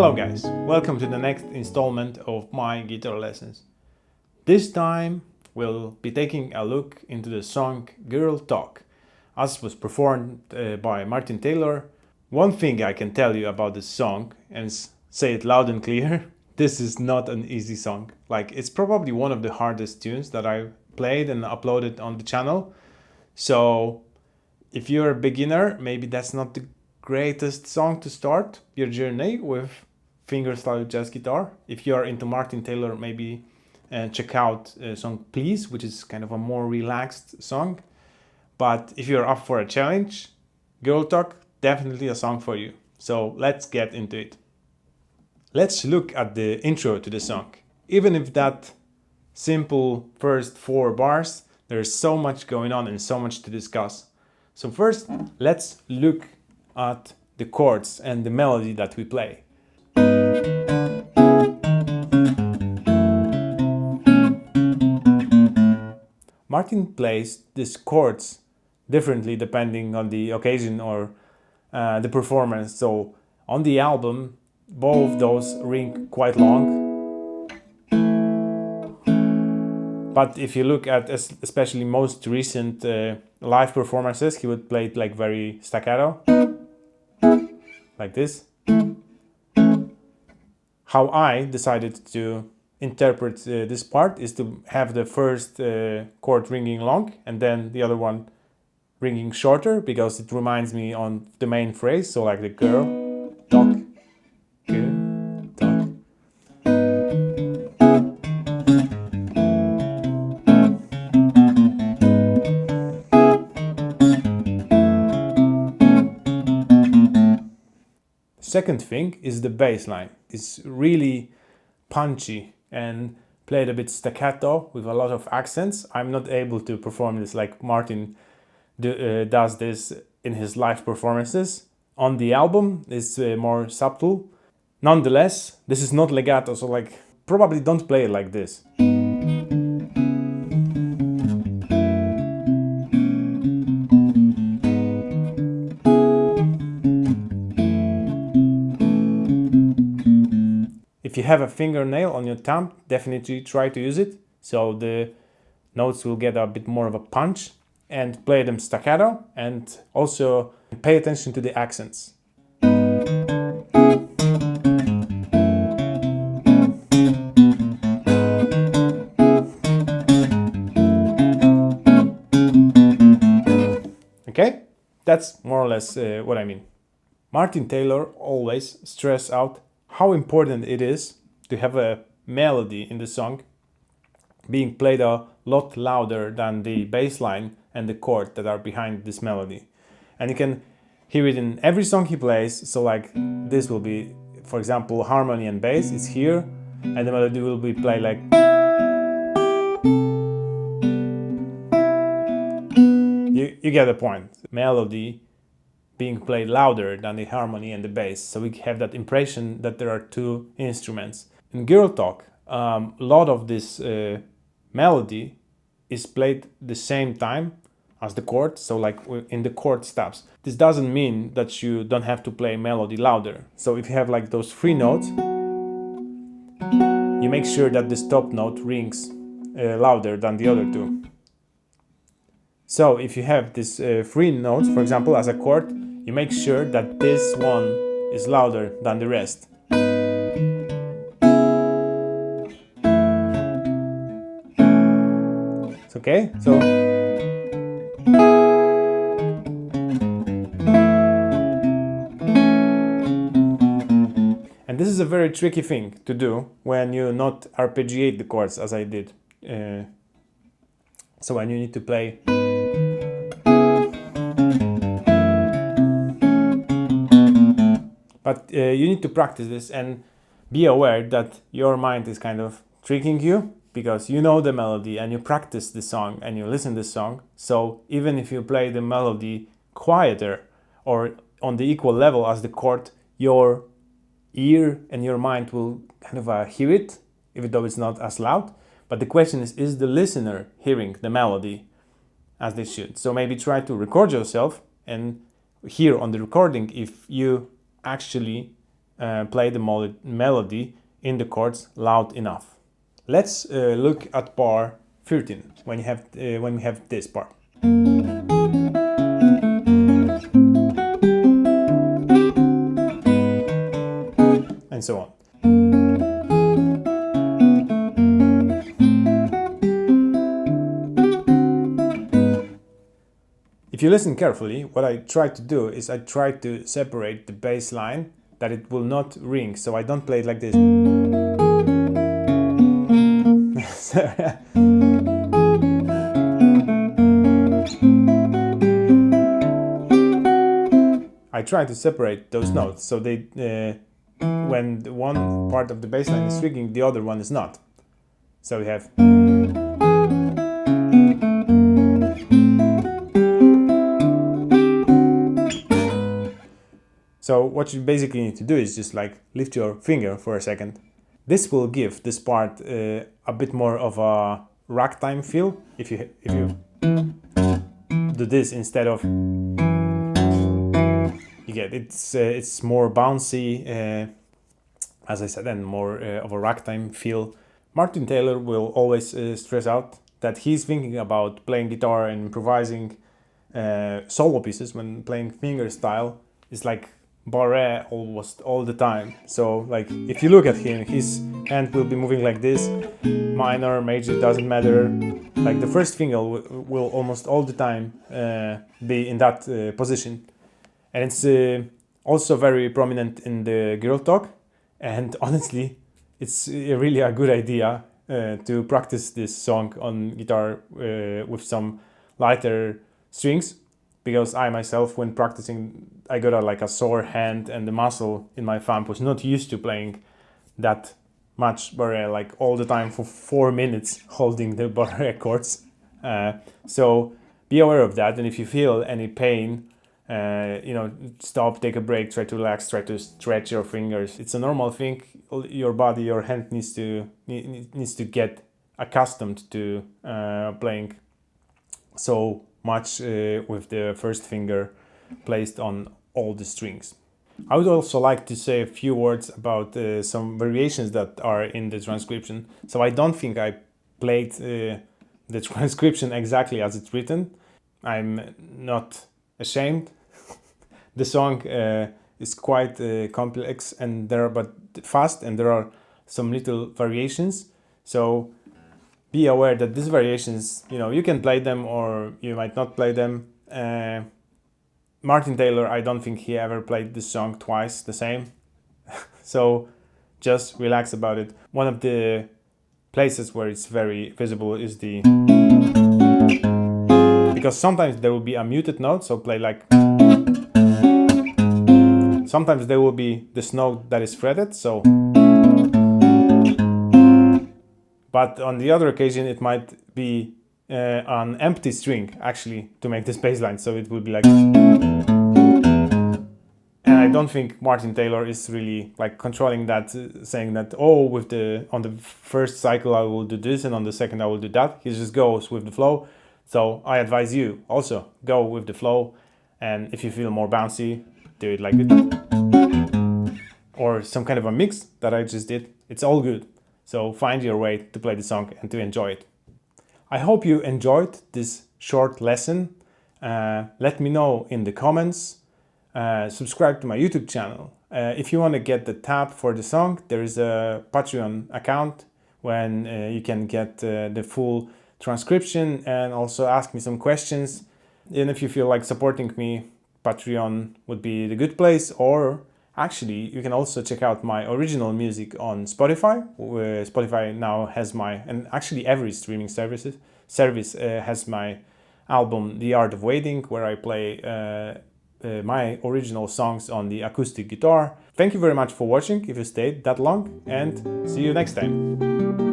Hello guys, welcome to the next installment of my guitar lessons. This time we'll be taking a look into the song Girl Talk, as was performed by Martin Taylor. One thing I can tell you about this song, and say it loud and clear, this is not an easy song. Like, it's probably one of the hardest tunes that I played and uploaded on the channel. So if you're a beginner, maybe that's not the greatest song to start your journey with fingerstyle jazz guitar. If you're into Martin Taylor, maybe check out song Please, which is kind of a more relaxed song. But if you're up for a challenge, Girl Talk, definitely a song for you. So let's get into it. Let's look at the intro to the song. Even if that simple first 4 bars, there's so much going on and so much to discuss. So first, let's look at the chords and the melody that we play. Martin plays these chords differently depending on the occasion or the performance. So on the album, both those ring quite long. But if you look at especially most recent live performances, he would play it like very staccato, like this. How I decided to interpret this part is to have the first chord ringing long and then the other one ringing shorter, because it reminds me on the main phrase, so like the girl talk, girl talk. Second thing is the bass line. It's really punchy and played a bit staccato with a lot of accents. I'm not able to perform this like Martin does this in his live performances. On the album, it's more subtle. Nonetheless, this is not legato, so like probably don't play it like this. If you have a fingernail on your thumb, definitely try to use it, so the notes will get a bit more of a punch, and play them staccato, and also pay attention to the accents. Okay, that's more or less what I mean. Martin Taylor always stressed out how important it is to have a melody in the song being played a lot louder than the bass line and the chord that are behind this melody. And you can hear it in every song he plays. So like this will be, for example, harmony and bass is here, and the melody will be played like. You get the point. Melody being played louder than the harmony and the bass, so we have that impression that there are two instruments. In Girl Talk, a lot of this melody is played the same time as the chord, so like in the chord stops. This doesn't mean that you don't have to play melody louder. So if you have like those 3 notes, you make sure that the stop note rings louder than the other 2. So if you have these 3 notes, for example, as a chord, you make sure that this one is louder than the rest. It's okay? So and this is a very tricky thing to do when you not arpeggiate the chords as I did. So when you need to play. But you need to practice this and be aware that your mind is kind of tricking you, because you know the melody and you practice the song and you listen to the song. So even if you play the melody quieter or on the equal level as the chord, your ear and your mind will kind of hear it, even though it's not as loud. But the question is the listener hearing the melody as they should? So maybe try to record yourself and hear on the recording if you actually play the melody in the chords loud enough. Let's look at bar 13 when we have this part. And so on. If you listen carefully, what I try to do is I try to separate the bass line, that it will not ring, so I don't play it like this. I try to separate those notes so they, when the one part of the bass line is ringing, the other one is not. So we have. So what you basically need to do is just like lift your finger for a second. This will give this part a bit more of a ragtime feel if you do this instead of. You get it's more bouncy, as I said, and more of a ragtime feel. Martin Taylor will always stress out that he's thinking about playing guitar and improvising solo pieces when playing fingerstyle. It's like barré almost all the time. So like if you look at him, his hand will be moving like this, minor, major, doesn't matter. Like the first finger will almost all the time be in that position. And it's also very prominent in the Girl Talk. And honestly, it's really a good idea to practice this song on guitar with some lighter strings. Because I myself, when practicing, I got a sore hand and the muscle in my thumb was not used to playing that much barré, like all the time for 4 minutes holding the barré chords. So be aware of that, and if you feel any pain, stop, take a break, try to relax, try to stretch your fingers. It's a normal thing. Your body, your hand needs to get accustomed to playing so much with the first finger placed on all the strings. I would also like to say a few words about some variations that are in the transcription. So I don't think I played the transcription exactly as it's written. I'm not ashamed. The song is quite complex and but fast, and there are some little variations. So be aware that these variations, you can play them or you might not play them. Martin Taylor, I don't think he ever played this song twice the same. So just relax about it. One of the places where it's very visible is the... Because sometimes there will be a muted note, so play like... Sometimes there will be this note that is fretted, so... But on the other occasion, it might be an empty string, actually, to make this bass line. So it will be like... And I don't think Martin Taylor is really like controlling that, saying that, on the first cycle I will do this, and on the second I will do that. He just goes with the flow. So I advise you also, go with the flow. And if you feel more bouncy, do it like this. Or some kind of a mix that I just did. It's all good. So find your way to play the song and to enjoy it. I hope you enjoyed this short lesson. Let me know in the comments. Subscribe to my YouTube channel. If you want to get the tab for the song, there is a Patreon account when you can get the full transcription and also ask me some questions. And if you feel like supporting me, Patreon would be the good place. Or actually, you can also check out my original music on Spotify. Spotify now has and actually every streaming service has my album The Art of Waiting, where I play my original songs on the acoustic guitar. Thank you very much for watching, if you stayed that long, and see you next time.